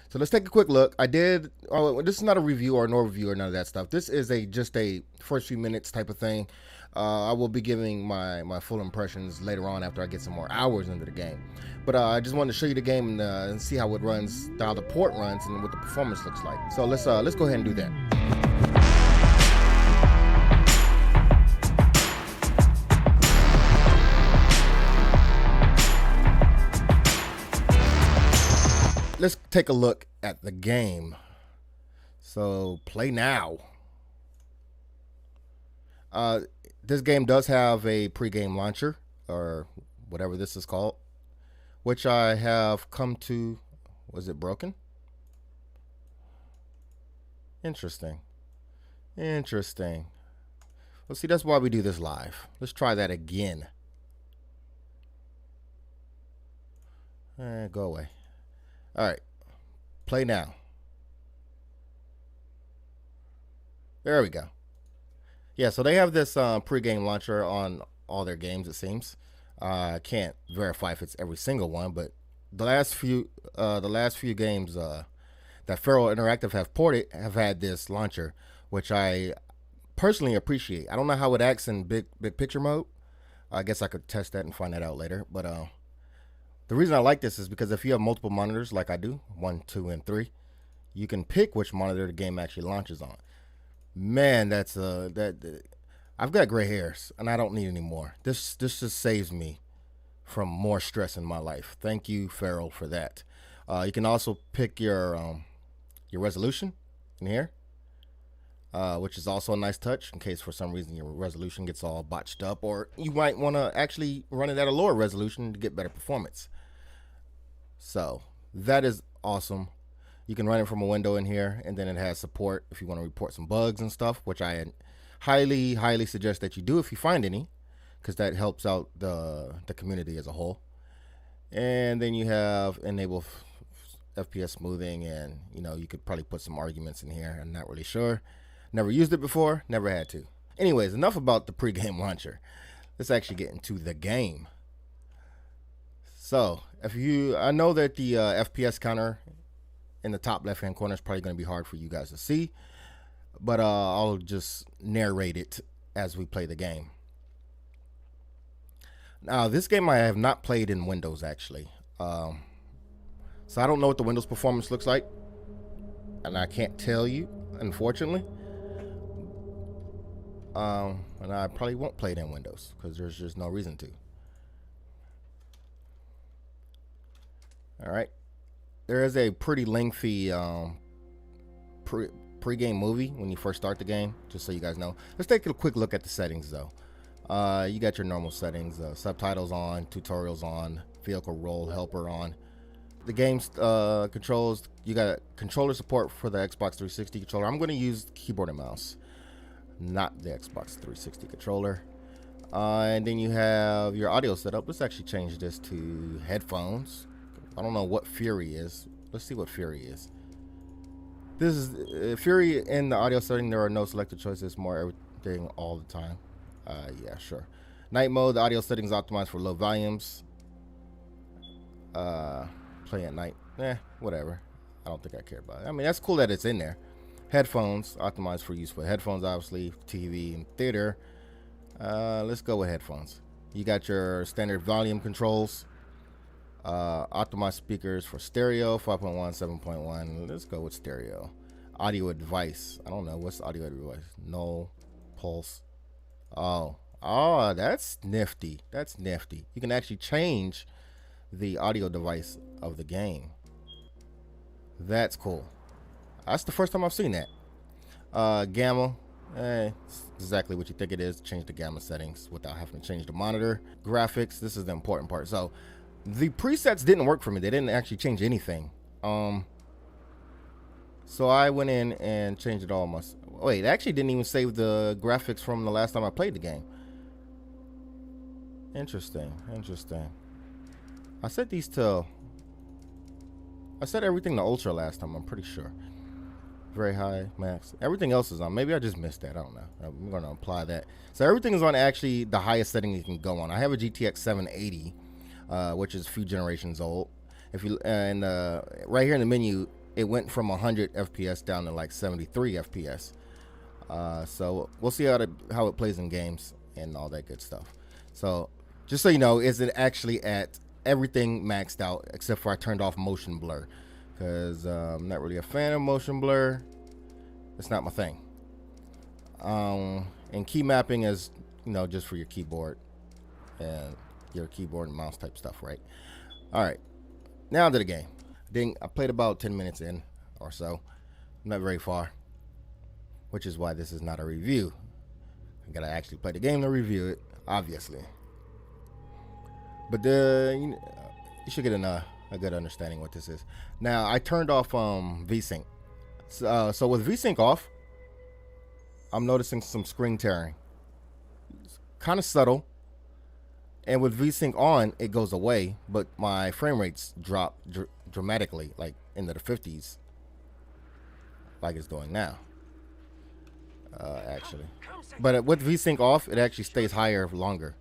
So let's take a quick look. I did. Oh, this is not a review or no review or none of that stuff. This is just a first few minutes type of thing. I will be giving my full impressions later on after I get some more hours into the game. But I just wanted to show you the game and see how it runs, how the port runs, and what the performance looks like. So let's go ahead and do that. Let's take a look at the game. So play now. This game does have a pre-game launcher, or whatever this is called, which I have come to. Was it broken? Interesting. Interesting. Well, see, that's why we do this live. Let's try that again. Go away. All right. Play now. There we go. Yeah, so they have this pre-game launcher on all their games, it seems. I can't verify if it's every single one, but the last few games that Feral Interactive have ported have had this launcher, which I personally appreciate. I don't know how it acts in big picture mode. I guess I could test that and find that out later. But the reason I like this is because if you have multiple monitors, like I do, 1, 2, and 3, you can pick which monitor the game actually launches on. Man, that's I've got gray hairs and I don't need any more. This just saves me from more stress in my life. Thank you, Feral, for that. You can also pick your resolution in here, which is also a nice touch in case for some reason your resolution gets all botched up, or you might want to actually run it at a lower resolution to get better performance. So that is awesome. You can run it from a window in here, and then it has support if you want to report some bugs and stuff, which I highly suggest that you do if you find any, because that helps out the community as a whole. And then you have enable FPS smoothing, and you could probably put some arguments in here. I'm not really sure. Never used it before, never had to. Anyways, enough about the pre-game launcher. Let's actually get into the game. So I know that the FPS counter in the top left hand corner is probably going to be hard for you guys to see, but I'll just narrate it as we play the game. Now, this game I have not played in Windows actually, so I don't know what the Windows performance looks like, and I can't tell you, unfortunately. And I probably won't play it in Windows because there's just no reason to. All right. There is a pretty lengthy pre-game movie when you first start the game, just so you guys know. Let's take a quick look at the settings, though. You got your normal settings, subtitles on, tutorials on, vehicle role helper on. The game's controls, you got controller support for the Xbox 360 controller. I'm going to use keyboard and mouse, not the Xbox 360 controller. And then you have your audio setup. Let's actually change this to headphones. I don't know what Fury is. Let's see what Fury is. This is Fury in the audio setting. There are no selected choices. More everything all the time. Yeah, sure. Night mode. The audio settings optimized for low volumes. Play at night. Whatever. I don't think I care about it. I mean, that's cool that it's in there. Headphones optimized for use for headphones, obviously, TV and theater. Let's go with headphones. You got your standard volume controls. Optimized speakers for stereo, 5.1, 7.1. Let's go with stereo. Audio device. I don't know. What's audio device? No. Pulse. Oh, that's nifty. That's nifty. You can actually change the audio device of the game. That's cool. That's the first time I've seen that. Gamma. It's exactly what you think it is. Change the gamma settings without having to change the monitor. Graphics. This is the important part. So the presets didn't work for me. They didn't actually change anything. So I went in and changed it all myself. Wait, it actually didn't even save the graphics from the last time I played the game. Interesting. I set everything to ultra last time, I'm pretty sure. Very high, max. Everything else is on. Maybe I just missed that. I don't know. I'm going to apply that. So everything is on actually the highest setting you can go on. I have a GTX 780, which is a few generations old. If you right here in the menu, it went from 100 FPS down to like 73 FPS. So we'll see how it plays in games and all that good stuff. So just so you know, is it actually at everything maxed out except for I turned off motion blur, because I'm not really a fan of motion blur. It's not my thing. And key mapping is, you know, just for your keyboard and your keyboard and mouse type stuff, right? All right, now to the game. I played about 10 minutes in or so, not very far, which is why this is not a review. I gotta actually play the game to review it, obviously. But you should get a good understanding what this is. Now, I turned off VSync. So with VSync off, I'm noticing some screen tearing. It's kind of subtle. And with VSync on, it goes away, but my frame rates drop dramatically, like into the 50s, like it's doing now. Actually, but with VSync off, it actually stays higher longer.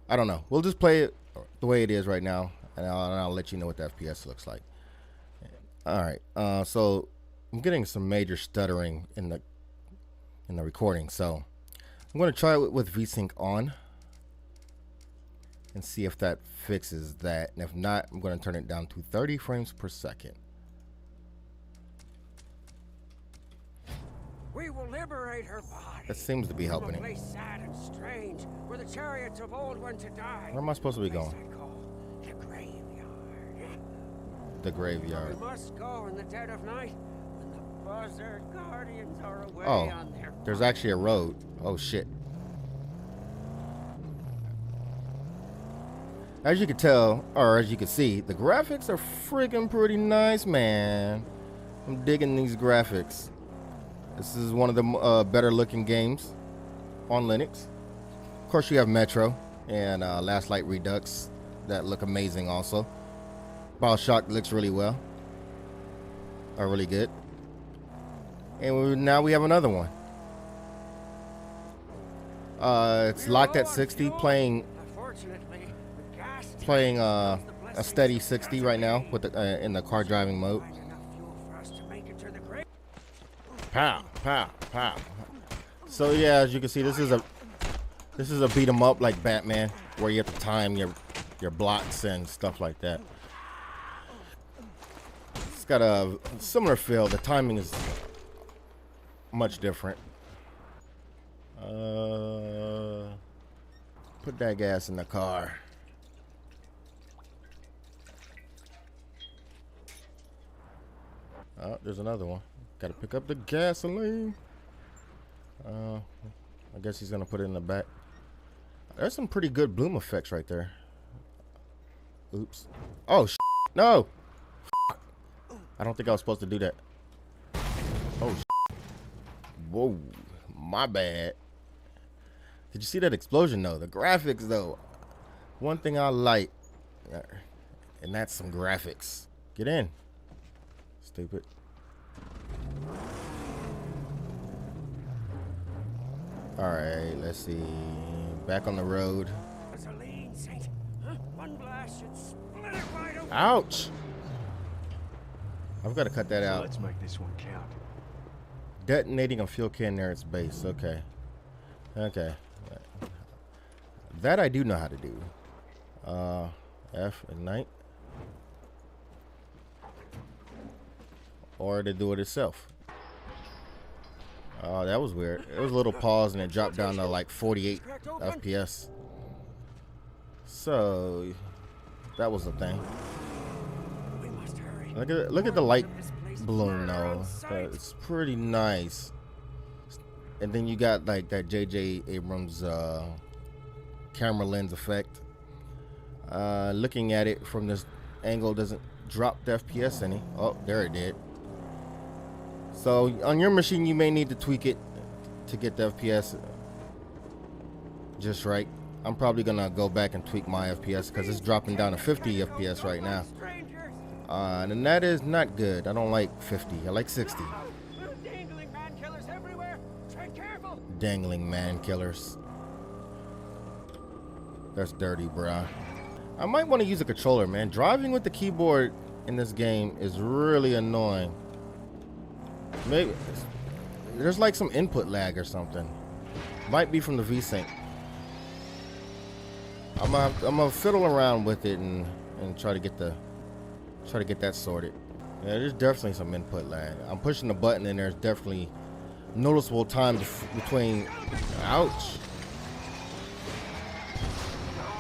I don't know. We'll just play it the way it is right now, and I'll let you know what the FPS looks like. All right. So I'm getting some major stuttering in the recording, so I'm going to try it with VSync on and see if that fixes that. And if not, I'm going to turn it down to 30 frames per second. We will liberate her body. That seems to be helping it. Place sad and strange, where the chariots of old went to die. Where am I supposed to be going? The graveyard. The graveyard. We must go in the dead of night when the buzzard guardians are away on their farm. There's actually a road. Oh shit. As you can tell, or as you can see, the graphics are freaking pretty nice, man. I'm digging these graphics. This is one of the better looking games on Linux. Of course, you have Metro and Last Light Redux that look amazing also. BioShock looks really well, or really good. And now we have another one. It's locked at 60, playing a steady 60 right now with the, in the car driving mode. Pow, pow, pow. So yeah, as you can see, this is a beat 'em up like Batman, where you have to time your blocks and stuff like that. It's got a similar feel. The timing is much different. Put that gas in the car. Oh, there's another one. Gotta pick up the gasoline. I guess he's gonna put it in the back. There's some pretty good bloom effects right there. Oops. Oh, no. I don't think I was supposed to do that. Oh, whoa. My bad. Did you see that explosion, though? The graphics, though. One thing I like. And that's some graphics. Get in. Stupid. Alright, let's see. Back on the road. Ouch! I've got to cut that out. Let's make this one count. Detonating a fuel can near its base. Okay. Okay. That I do know how to do. F, ignite. Or to do it itself. Oh, that was weird. It was a little pause and it dropped down to like 48 FPS. So that was the thing. Look at the light balloon though. It's pretty nice. And then you got like that J.J. Abrams camera lens effect. Looking at it from this angle doesn't drop the FPS any. Oh, there it did. So on your machine, you may need to tweak it to get the FPS just right. I'm probably gonna go back and tweak my FPS because it's dropping down to 50 FPS right now. And that is not good. I don't like 50. I like 60. Dangling man killers everywhere. Tread careful. Dangling man killers. That's dirty, bruh. I might want to use a controller, man. Driving with the keyboard in this game is really annoying. Maybe there's like some input lag or something. Might be from the VSync. I'm gonna fiddle around with it and try to get that sorted. Yeah, there's definitely some input lag. I'm pushing the button and there's definitely noticeable time between. Ouch!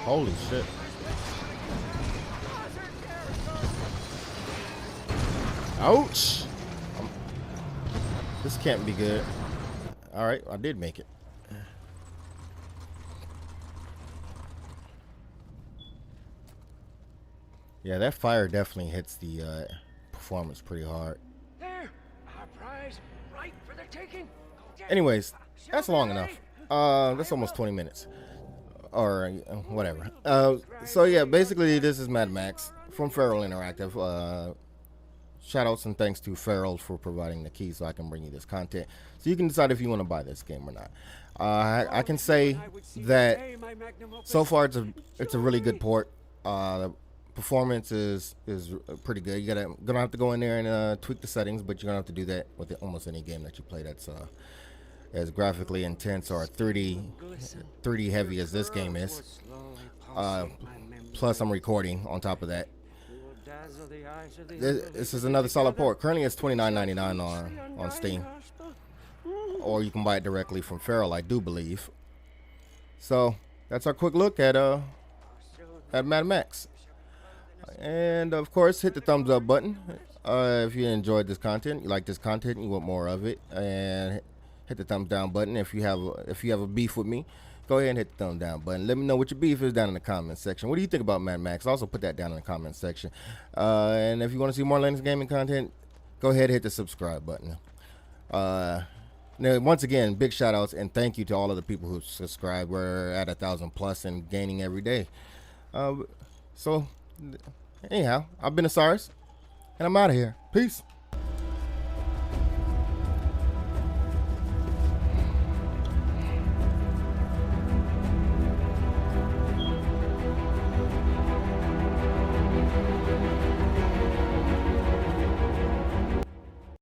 Holy shit! Ouch! This can't be good. All right, I did make it. Yeah, that fire definitely hits the performance pretty hard. There, our prize, right for the taking. Anyways, that's long enough. That's almost 20 minutes. Or whatever. So yeah, basically this is Mad Max from Feral Interactive. Shout outs and thanks to Feral for providing the key so I can bring you this content. So you can decide if you want to buy this game or not. I can say that so far it's a really good port. Performance is pretty good. You're gonna have to go in there and tweak the settings, but you're gonna have to do that with almost any game that you play that's as graphically intense or 3D heavy as this game is. Plus I'm recording on top of that. This is another solid port. Currently it's $29.99 on Steam, or you can buy it directly from Feral, I do believe. So that's our quick look at Mad Max. And of course, hit the thumbs up button if you enjoyed this content, you like this content, you want more of it, and hit the thumbs down button. If you have a beef with me, go ahead and hit the thumbs down button. Let me know what your beef is down in the comments section. What do you think about Mad Max? Also put that down in the comments section. And if you want to see more Linux gaming content, go ahead and hit the subscribe button. Now, once again, big shout outs and thank you to all of the people who subscribe. We're at 1,000+ and gaining every day. So anyhow, I've been Osirez, and I'm out of here. Peace.